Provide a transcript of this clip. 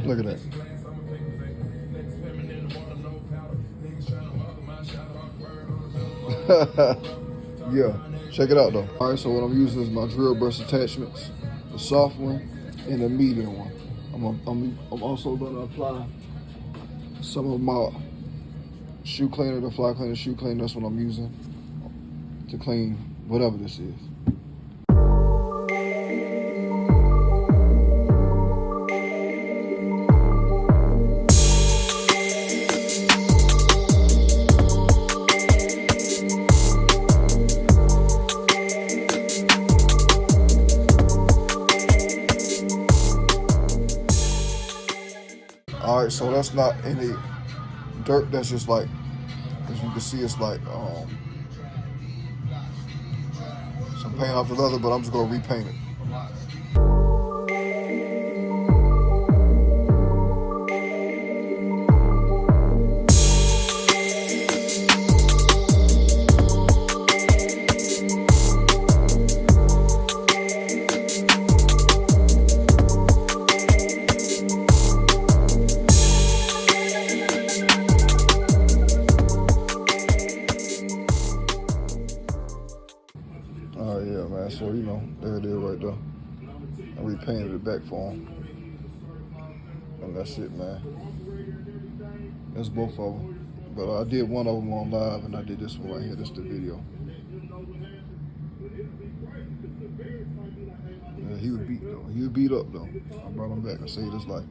Look at that. Yeah, check it out though. All right, so what I'm using is my drill brush attachments, the soft one and the medium one. I'm also gonna apply some of my shoe cleaner, the Fly Cleaner shoe cleaner. That's what I'm using to clean whatever this is. All right, so that's not any dirt. That's just like, as you can see, it's like some paint off the leather, but I'm just gonna repaint it. Oh yeah, man. So you know, there it is right there. I repainted it back for him, and that's it, man. That's both of them. But I did one of them on live, and I did this one right here. This is the video. Yeah, he was beat though. He was beat up though. I brought him back and saved his life.